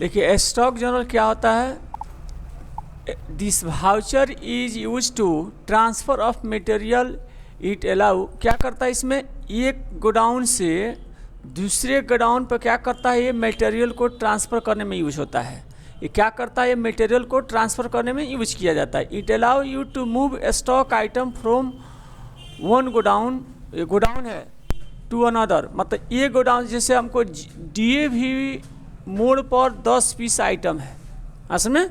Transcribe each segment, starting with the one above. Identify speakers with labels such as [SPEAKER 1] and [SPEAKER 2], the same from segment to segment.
[SPEAKER 1] देखिए stock general क्या होता है, this voucher is use to transfer of material it allow, क्या करता है इसमें, एक गोडाउन से दूसरे गोडाउन पर क्या करता है, ये मटेरियल को ट्रांसफ़र करने में यूज होता है। ये क्या करता है, ये मटेरियल को ट्रांसफ़र करने में यूज किया जाता है। It allow you to move stock item from one godown, ये गोडाउन है, टू अनदर, मतलब ये गोडाउन, जैसे हमको DAV मोड़ पर 10 पीस आइटम है असल में,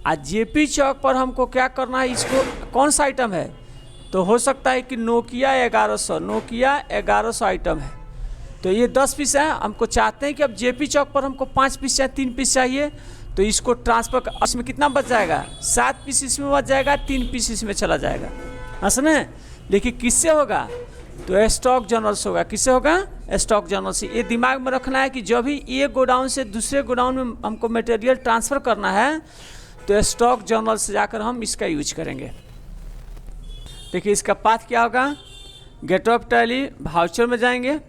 [SPEAKER 1] आज JP चौक पर हमको क्या करना है, इसको कौन सा आइटम है, तो हो सकता है कि नोकिया 1100 आइटम है, तो ये 10 पीस है। हमको चाहते हैं कि अब JP चौक पर हमको 5 पीस चाहिए, 3 पीस चाहिए, तो इसको ट्रांसफ़र, इसमें कितना बच जाएगा, 7 पीस इसमें बच जाएगा, 3 पीस इसमें चला जाएगा असल में। देखिए किससे होगा, तो स्टॉक जनरल से होगा। किससे होगा, स्टॉक जनरल से। ये दिमाग में रखना है कि जब भी एक गोडाउन से दूसरे गोडाउन में हमको मटेरियल ट्रांसफ़र करना है तो स्टॉक जनरल से जाकर हम इसका यूज करेंगे। देखिए इसका पाथ क्या होगा, गेट ऑफ टैली वाउचर में जाएंगे,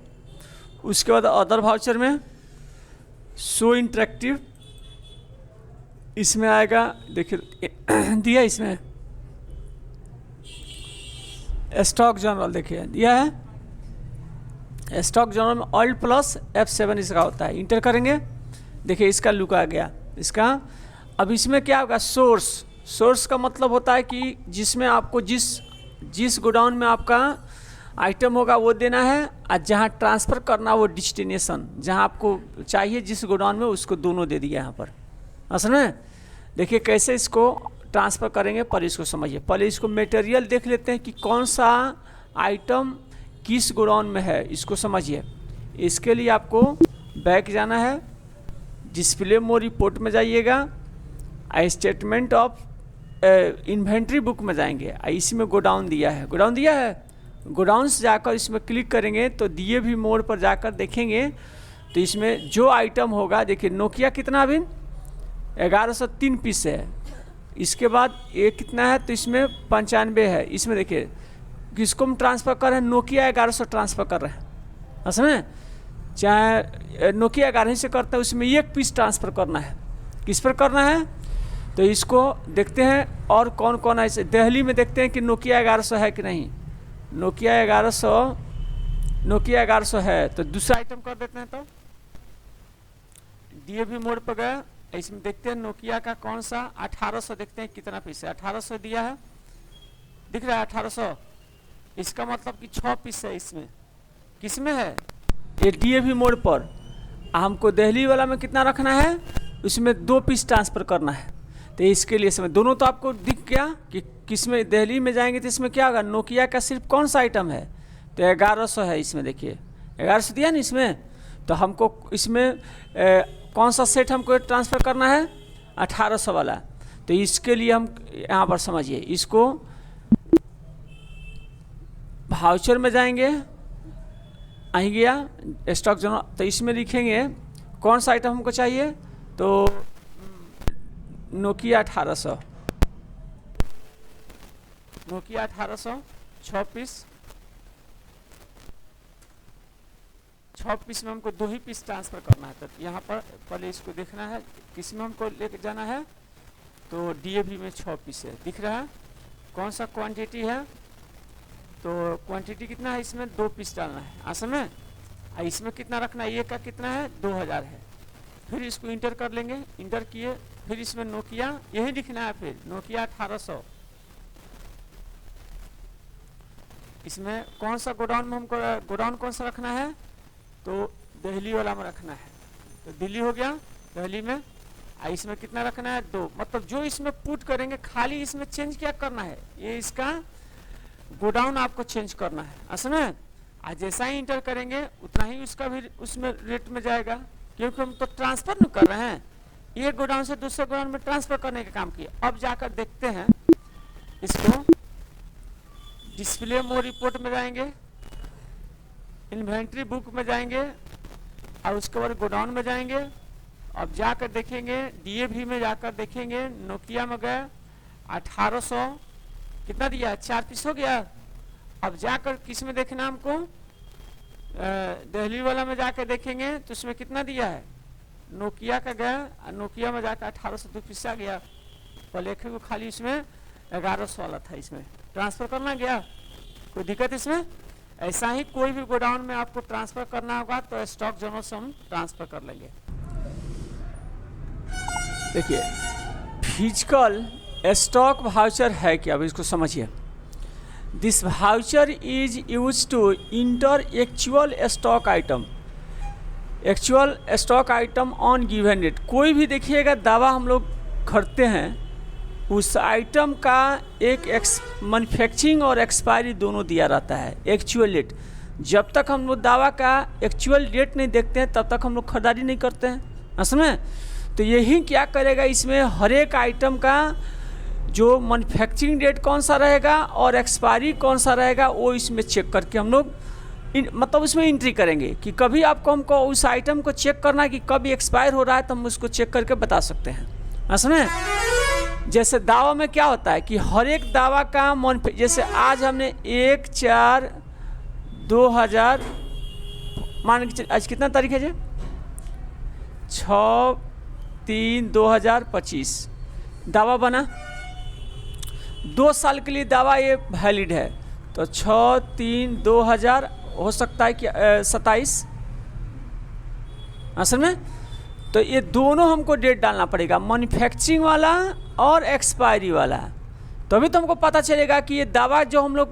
[SPEAKER 1] उसके बाद अदर वाउचर में शो इंटरेक्टिव, इसमें आएगा, देखिए दिया इसमें स्टॉक जनरल, देखिए दिया है स्टॉक जनरल में ऑल्ट प्लस F7 इसका होता है। इंटर करेंगे, देखिए इसका लुक आ गया इसका। अब इसमें क्या होगा, सोर्स का मतलब होता है कि जिसमें आपको जिस गोडाउन में आपका आइटम होगा वो देना है, और जहाँ ट्रांसफ़र करना वो डेस्टिनेशन, जहाँ आपको चाहिए जिस गोडाउन में, उसको दोनों दे दिया यहाँ पर असल में। देखिए कैसे इसको ट्रांसफ़र करेंगे, पहले इसको समझिए। पहले इसको मटेरियल देख लेते हैं कि कौन सा आइटम किस गोडाउन में है, इसको समझिए। इसके लिए आपको बैक जाना है, डिस्प्ले मोड रिपोर्ट में जाइएगा, स्टेटमेंट ऑफ इन्वेंट्री बुक में जाएंगे, इसमें गोडाउन दिया है, गोडाउन से जाकर इसमें क्लिक करेंगे तो DAV मोड पर जाकर देखेंगे तो इसमें जो आइटम होगा, देखिए नोकिया कितना अभी 1103 पीस है, इसके बाद ये कितना है, तो इसमें 95 है। इसमें देखिए किसको हम ट्रांसफ़र कर रहे हैं, नोकिया 1100 ट्रांसफ़र कर रहे हैं असल में, चाहे नोकिया 11 से करते हैं, उसमें एक पीस ट्रांसफ़र करना है। किस पर करना है, तो इसको देखते हैं और कौन कौन है। इसे दिल्ली में देखते हैं कि नोकिया 1100 है कि नहीं, नोकिया 1100 है, तो दूसरा आइटम कर देते हैं। तो DAV मोड पर गए, इसमें देखते हैं नोकिया का कौन सा 1800, देखते हैं कितना पीस है, 1800 दिया है, दिख रहा है 1800, इसका मतलब कि 6 पीस है इसमें। किसमें है, ये DAV मोड पर। हमको दिल्ली वाला में कितना रखना है, उसमें 2 पीस ट्रांसफ़र करना है, तो इसके लिए इसमें दोनों तो आपको दिख गया कि किसमें, दिल्ली में जाएंगे तो इसमें क्या होगा, नोकिया का सिर्फ कौन सा आइटम है, तो 1100 है इसमें, देखिए 1100 दिया ना इसमें, तो हमको इसमें कौन सा सेट हमको ट्रांसफ़र करना है, 1800 वाला। तो इसके लिए हम यहाँ पर समझिए, इसको वाउचर में जाएंगे, आ गया स्टॉक जनरल, तो इसमें लिखेंगे कौन सा आइटम हमको चाहिए, तो नोकिया 1800, 6 पीस में हमको 2 ही पीस ट्रांसफ़र करना है। तो यहाँ पर पहले इसको देखना है किस में हमको लेके जाना है, तो DAV में 6 पीस है, दिख रहा है कौन सा क्वांटिटी है, तो क्वांटिटी कितना है, इसमें 2 पीस डालना है असल में, इसमें कितना रखना है, ये का कितना है 2000 है। फिर इसको इंटर कर लेंगे, इंटर किए, फिर इसमें नोकिया यही लिखना है, फिर नोकिया 1800, इसमें कौन सा गोडाउन में हमको, गोडाउन कौन सा रखना है, तो दिल्ली वाला में रखना है, तो दिल्ली हो गया, दिल्ली में। इसमें कितना रखना है, 2, मतलब जो इसमें पुट करेंगे, खाली इसमें चेंज क्या करना है, ये इसका गोडाउन आपको चेंज करना है असल में। आज जैसा ही इंटर करेंगे उतना ही उसका भी उसमें रेट में जाएगा, क्योंकि हम तो ट्रांसफ़र नहीं कर रहे हैं, एक गोडाउन से दूसरे गोडाउन में ट्रांसफ़र करने का काम किया। अब जाकर देखते हैं इसको, डिस्प्ले मोड रिपोर्ट में जाएंगे, इन्वेंट्री बुक में जाएंगे, और उसके बाद गोडाउन में जाएंगे। अब जाकर देखेंगे DAV में जाकर देखेंगे, नोकिया में गए 1800 कितना दिया, 4 पीस हो गया। अब जाकर किस में देखना हमको, दिल्ली वाला में जाकर देखेंगे तो उसमें कितना दिया है, नोकिया का गया, नोकिया में जाकर 1832 आ गया, पर लेखे को खाली इसमें 1100 वाला था, इसमें ट्रांसफ़र करना गया, कोई दिक्कत इसमें। ऐसा ही कोई भी गोडाउन में आपको ट्रांसफ़र करना होगा तो स्टॉक जोनल से हम ट्रांसफ़र कर लेंगे। देखिए फिजिकल स्टॉक वाउचर है क्या, अब इसको समझिए। This voucher is use to enter actual stock item, actual stock item on given date. कोई भी देखिएगा दावा हम लोग खरीदते हैं, उस आइटम का एक मैन्युफैक्चरिंग और एक्सपायरी दोनों दिया रहता है, एक्चुअल डेट। जब तक हम लोग दावा का एक्चुअल डेट नहीं देखते हैं तब तक हम लोग खरीदारी नहीं करते हैं, असमें। तो यही क्या करेगा, इसमें हर एक आइटम का जो मैन्युफैक्चरिंग डेट कौन सा रहेगा और एक्सपायरी कौन सा रहेगा वो इसमें चेक करके हम लोग मतलब उसमें एंट्री करेंगे कि कभी आपको हमको उस आइटम को चेक करना है कि कब एक्सपायर हो रहा है तो हम उसको चेक करके बता सकते हैं, असमें। जैसे दावा में क्या होता है कि हर एक दावा का जैसे आज हमने 1/4/2000 मान के आज कितना तारीख है जी, 6/3/2025 दावा बना, 2 साल के लिए दावा ये वैलिड है, तो 6/3/2000 हो सकता है कि 27 असल में। तो ये दोनों हमको डेट डालना पड़ेगा, मैन्युफैक्चरिंग वाला और एक्सपायरी वाला, तभी तो हमको पता चलेगा कि ये दावा जो हम लोग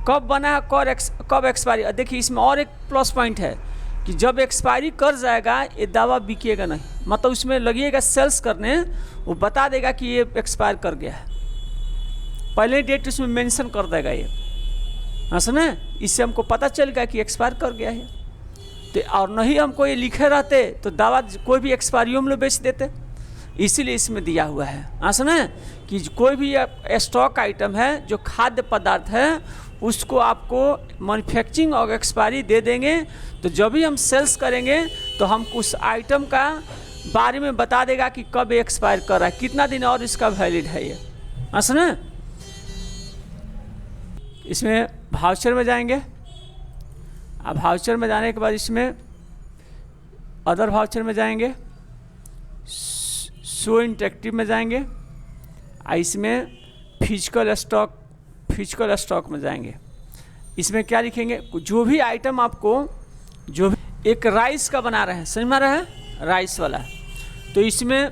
[SPEAKER 1] कब बना है कब एक्सपायरी। देखिए इसमें और एक प्लस पॉइंट है कि जब एक्सपायरी कर जाएगा ये दावा बिकेगा नहीं, मतलब उसमें लगिएगा सेल्स करने, वो बता देगा कि ये एक्सपायर कर गया है, पहले डेट उसमें मेंशन कर देगा ये, असने। इससे हमको पता चलेगा कि एक्सपायर कर गया है। तो और नहीं हमको ये लिखे रहते तो दावा कोई भी एक्सपायरी हम लोग बेच देते, इसीलिए इसमें दिया हुआ है, असने, कि कोई भी स्टॉक आइटम है जो खाद्य पदार्थ है उसको आपको मैन्युफैक्चरिंग और एक्सपायरी दे देंगे, तो जब भी हम सेल्स करेंगे तो हम उस आइटम का बारे में बता देगा कि कब एक्सपायर कर रहा है, कितना दिन और इसका वैलिड है ये, असने। इसमें वाउचर में जाएंगे, अब वाउचर में जाने के बाद इसमें अदर वाउचर में जाएंगे, शो इंटरेक्टिव में जाएंगे, इसमें फिजिकल स्टॉक में जाएंगे। इसमें क्या लिखेंगे, जो भी आइटम आपको जो भी एक राइस का बना रहे हैं, समझ में आ रहा है, राइस वाला, तो इसमें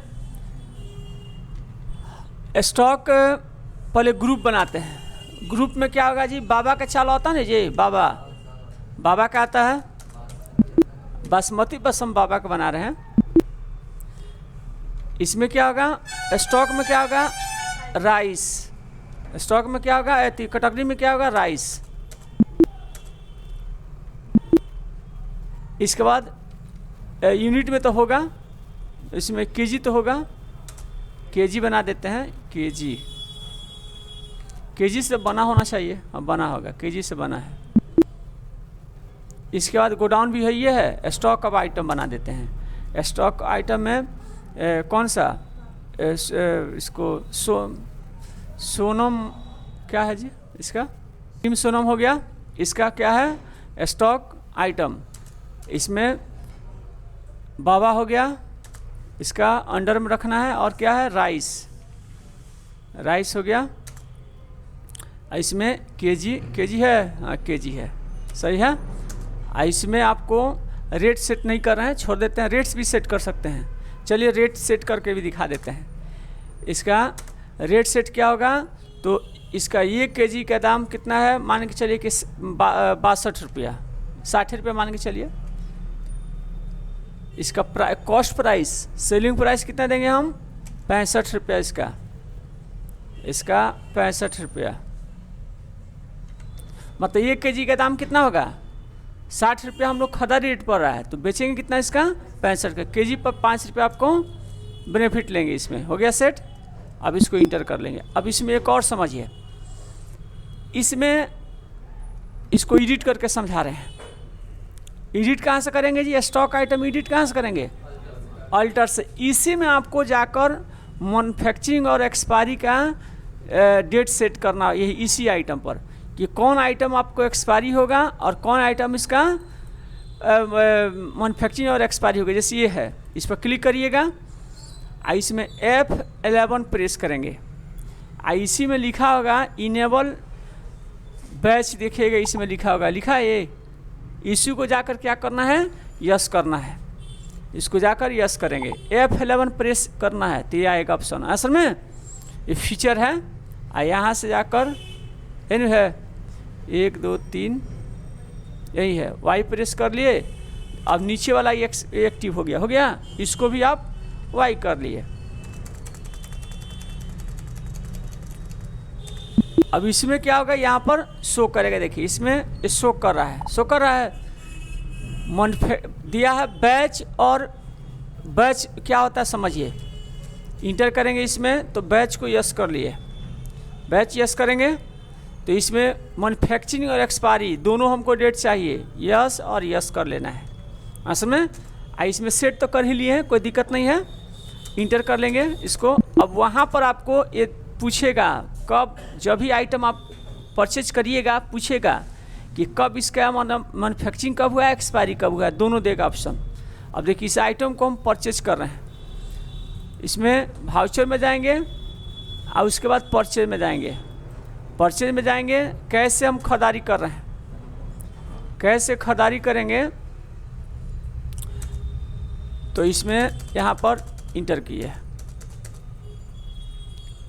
[SPEAKER 1] स्टॉक पहले ग्रुप बनाते हैं। ग्रुप में क्या होगा जी, बाबा का चावल होता है ना जी, बाबा का आता है बासमती, बस हम बाबा का बना रहे हैं। इसमें क्या होगा, स्टॉक में क्या होगा, राइस, स्टॉक में क्या होगा, कैटेगरी में क्या होगा, राइस। इसके बाद यूनिट में तो होगा, इसमें केजी तो होगा, केजी बना देते हैं, केजी से बना होना चाहिए, अब बना होगा, केजी से बना है। इसके बाद गोडाउन भी है, ये है स्टॉक ऑफ आइटम बना देते हैं। स्टॉक आइटम में कौन सा इसको सोनम क्या है जी, इसका टीम सोनम हो गया, इसका क्या है स्टॉक आइटम। इसमें बाबा हो गया, इसका अंडर में रखना है, और क्या है राइस हो गया। इसमें केजी है, हाँ केजी है, सही है। इसमें आपको रेट सेट नहीं कर रहे हैं, छोड़ देते हैं, रेट्स भी सेट कर सकते हैं। चलिए रेट सेट करके भी दिखा देते हैं। इसका रेट सेट क्या होगा, तो इसका ये केजी का दाम कितना है, मान के चलिए कि 62 रुपया, 60 रुपये मान के चलिए। इसका कॉस्ट प्राइस, सेलिंग प्राइस कितना देंगे हम, 65 रुपया, इसका 65 रुपया, मतलब एक केजी का दाम कितना होगा, 60 रुपया हम लोग खरीदारी रेट पर रहा है, तो बेचेंगे कितना इसका, 65 का, केजी पर 5 रुपया आपको बेनिफिट लेंगे। इसमें हो गया सेट। अब इसको इंटर कर लेंगे। अब इसमें एक और समझिए, इसमें इसको एडिट करके समझा रहे हैं। एडिट कहाँ से करेंगे जी, स्टॉक आइटम एडिट कहाँ से करेंगे, अल्टर से। इसी में आपको जाकर मैन्युफैक्चरिंग और एक्सपायरी का डेट सेट करना, यही इसी आइटम पर, कि कौन आइटम आपको एक्सपायरी होगा और कौन आइटम इसका मैन्युफैक्चरिंग और एक्सपायरी हो गई। जैसे ये है, इस पर क्लिक करिएगा, इसमें F11 प्रेस करेंगे, इसी में लिखा होगा इनेबल बैच, देखिएगा इसमें लिखा होगा, लिखा है ये, इसी को जाकर क्या करना है, यस करना है, इसको जाकर यस करेंगे, F11 प्रेस करना है तो ये आएगा ऑप्शन। असल में ये फीचर है, यहाँ से जाकर एन है 1 2 3 यही है, वाई प्रेस कर लिए, अब नीचे वाला एक्टिव हो गया, इसको भी आप वाई कर लिए। अब इसमें क्या होगा, यहाँ पर शो करेगा, देखिए इसमें शो कर रहा है, मन दिया है बैच, और बैच क्या होता है समझिए, इंटर करेंगे इसमें तो बैच को यस कर लिए, बैच यस करेंगे तो इसमें मैन्युफैक्चरिंग और एक्सपायरी दोनों हमको डेट चाहिए, यस और यस कर लेना है। असल में इसमें सेट तो कर ही लिए हैं, कोई दिक्कत नहीं है, इंटर कर लेंगे इसको। अब वहाँ पर आपको ये पूछेगा कब, जब भी आइटम आप परचेज करिएगा पूछेगा कि कब इसका मैन्युफैक्चरिंग कब हुआ है, एक्सपायरी कब हुआ है, दोनों देगा ऑप्शन। अब देखिए इस आइटम को हम परचेज कर रहे हैं, इसमें वाउचर में जाएंगे और उसके बाद परचेज में जाएंगे, कैसे हम खरीदारी कर रहे हैं, कैसे खरीदारी करेंगे, तो इसमें यहाँ पर इंटर किए,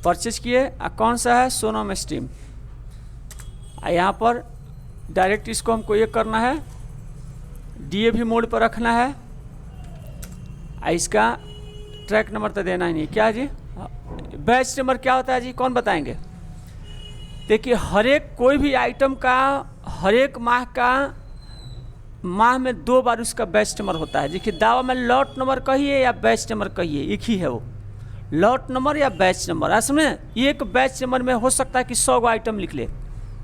[SPEAKER 1] परचेज किए, कौन सा है, सोनम स्ट्रीम, यहाँ पर डायरेक्ट इसको हमको ये करना है, DAV मोड पर रखना है, इसका ट्रैक नंबर तो देना ही नहीं, क्या जी बैच नंबर क्या होता है जी, कौन बताएंगे। देखिए हर एक कोई भी आइटम का हर एक माह में 2 बार उसका बैच नंबर होता है। देखिए दावा में लॉट नंबर कहिए या बैच नंबर कहिए, एक ही है वो, लॉट नंबर या बैच नंबर। असल में एक बैच नंबर में हो सकता है कि 100 गो आइटम लिख ले,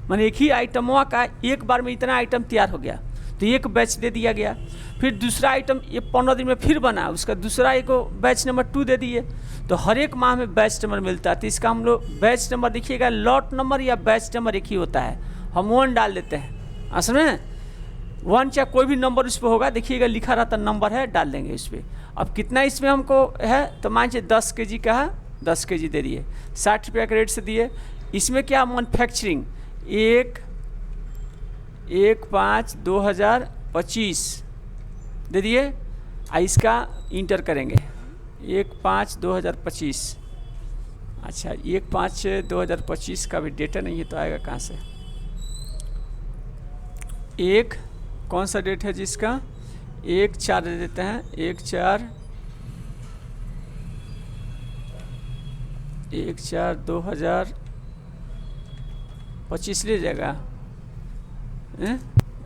[SPEAKER 1] मैंने एक ही आइटमों का एक बार में इतना आइटम तैयार हो गया तो एक बैच दे दिया गया, फिर दूसरा आइटम ये 15 दिन में फिर बना, उसका दूसरा एक बैच नंबर 2 दे दिए, तो हर एक माह में बैच नंबर मिलता है। तो इसका हम लोग बैच नंबर देखिएगा, लॉट नंबर या बैच नंबर एक ही होता है, हम 1 डाल देते हैं। असल में 1 चाहे कोई भी नंबर उस पर होगा, देखिएगा लिखा रहता नंबर है, डाल देंगे इस पर। अब कितना इसमें हमको है, तो मान लीजिए 10 kg का है, 10 kg दे दिए, 60 रुपये के रेट से दिए। इसमें क्या मैन्युफैक्चरिंग 1/5/2025 दे दिए, इसका इंटर करेंगे 1/5/2025। अच्छा 1/5/2025 का भी डेटा नहीं है तो आएगा कहाँ से, एक कौन सा डेट है जिसका 1/4 दे देते हैं, 1/4/2025 ले जाएगा,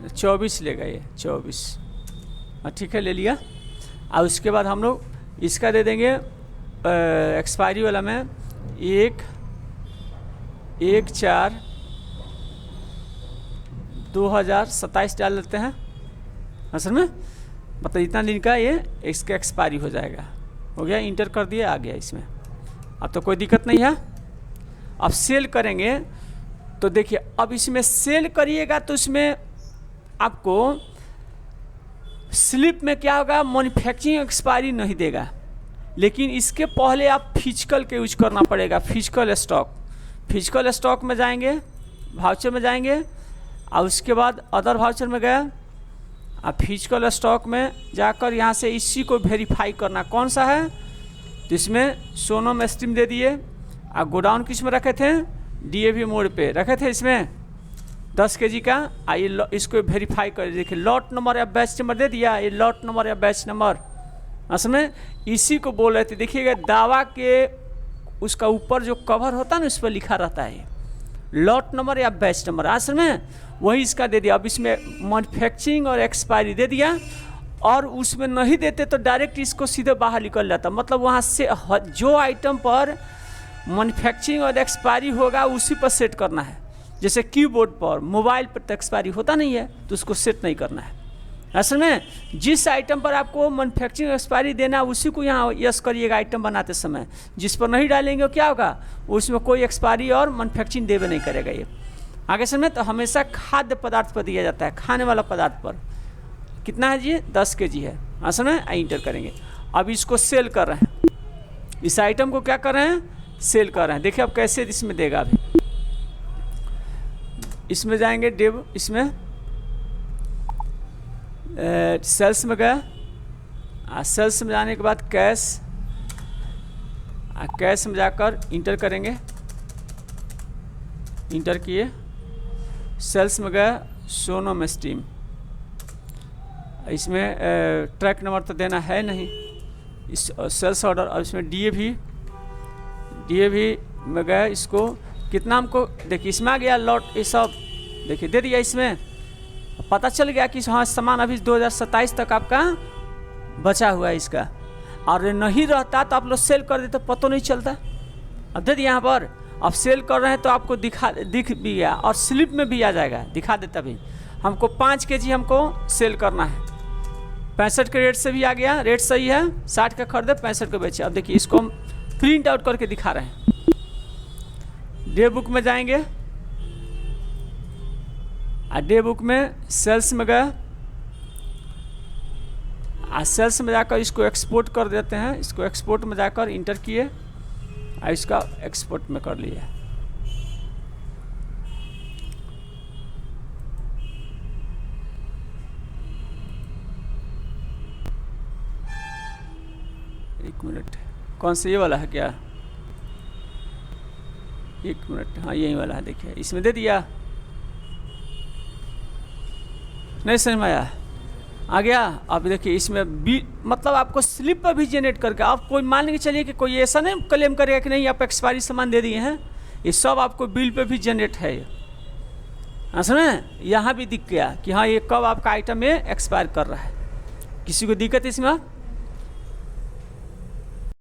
[SPEAKER 1] 24 लेगा ये 24। हाँ ठीक है ले लिया। और उसके बाद हम लोग इसका दे देंगे एक्सपायरी वाला में 1/4/2027 डाल लेते हैं। असल में मतलब इतना दिन का ये इसका एक्सपायरी हो जाएगा, हो गया, इंटर कर दिया, आ गया इसमें, अब तो कोई दिक्कत नहीं है। अब सेल करेंगे तो देखिए, अब इसमें सेल करिएगा तो इसमें आपको स्लिप में क्या होगा, मैन्युफैक्चरिंग एक्सपायरी नहीं देगा, लेकिन इसके पहले आप फिजिकल के यूज करना पड़ेगा। फिजिकल स्टॉक में जाएंगे, वाउचर में जाएंगे, और उसके बाद अदर वाउचर में गए, अब फिजिकल स्टॉक में जाकर यहाँ से इसी को वेरीफाई करना कौन सा है, तो इसमें सोनम स्ट्रीम दे दिए, और गोडाउन किस में रखे थे, DAV मोड पे रखे थे, इसमें 10 kg का। आइए इसको वेरीफाई कर, देखिए लॉट नंबर या बैच नंबर दे दिया, ये लॉट नंबर या बैच नंबर असल में इसी को बोल रहे थे। देखिएगा दावा के उसका ऊपर जो कवर होता है ना, उस पर लिखा रहता है लॉट नंबर या बैच नंबर, असल में वही इसका दे दिया। अब इसमें मैन्युफैक्चरिंग और एक्सपायरी दे दिया, और उसमें नहीं देते तो डायरेक्ट इसको सीधे बाहर निकल जाता। मतलब वहाँ से जो आइटम पर मैन्युफैक्चरिंग और एक्सपायरी होगा उसी पर सेट करना है। जैसे कीबोर्ड पर, मोबाइल पर तो एक्सपायरी होता नहीं है तो उसको सेट नहीं करना है। असल में जिस आइटम पर आपको मैन्युफैक्चरिंग एक्सपायरी देना है उसी को यहाँ यस करिएगा आइटम बनाते समय। जिस पर नहीं डालेंगे क्या होगा, उसमें कोई एक्सपायरी और मैन्युफैक्चरिंग देवे नहीं करेगा। ये आगे समय तो हमेशा खाद्य पदार्थ पर दिया जाता है, खाने वाला पदार्थ पर। कितना है जी, 10 kg है। हाँ सुना, इंटर करेंगे। अब इसको सेल कर रहे हैं, इस आइटम को क्या कर रहे हैं, सेल कर रहे हैं। देखिए अब कैसे इसमें देगा। अभी इसमें जाएंगे डेव, इसमें सेल्स में गया, सेल्स में जाने के बाद कैश, कैश में जाकर इंटर करेंगे, इंटर किए, सेल्स में गया सोनम स्टीम, इसमें ट्रैक नंबर तो देना है नहीं, इस सेल्स ऑर्डर। और इसमें डीएवी में गया, इसको कितना हमको देखिए इसमें आ गया लॉट, ये सब देखिए दे दिया। इसमें पता चल गया कि हाँ सामान अभी 2027 तक आपका बचा हुआ है इसका, और नहीं रहता तो आप लोग सेल कर देते, पता नहीं चलता। अब दे दिया यहाँ पर, अब सेल कर रहे हैं तो आपको दिख भी गया, और स्लिप में भी आ जाएगा, दिखा देता भी। हमको 5 kg हमको सेल करना है, 65 के रेट से भी आ गया, रेट सही है, 60 का खरीदे 65 को बेचे। अब देखिए इसको हम प्रिंट आउट करके दिखा रहे हैं। डे बुक में जाएंगे, डे बुक में सेल्स में गए, सेल्स में जाकर इसको एक्सपोर्ट कर देते हैं, इसको एक्सपोर्ट में जाकर इंटर किए, इसका एक्सपोर्ट में कर लिया। एक मिनट, कौन सा ये वाला है क्या, एक मिनट, हाँ यही वाला है। देखिए इसमें दे दिया, नहीं समझ में आया, आ गया। अब देखिए इसमें भी मतलब आपको स्लिप पर भी जनरेट करके, आप कोई मान के चलिए कि कोई ऐसा नहीं क्लेम करेगा कि नहीं आप एक्सपायरी सामान दे दिए हैं, ये सब आपको बिल पे भी जनरेट है। हाँ सुने, यहाँ भी दिख गया कि हाँ ये कब आपका आइटम में एक्सपायर कर रहा है। किसी को दिक्कत इसमें?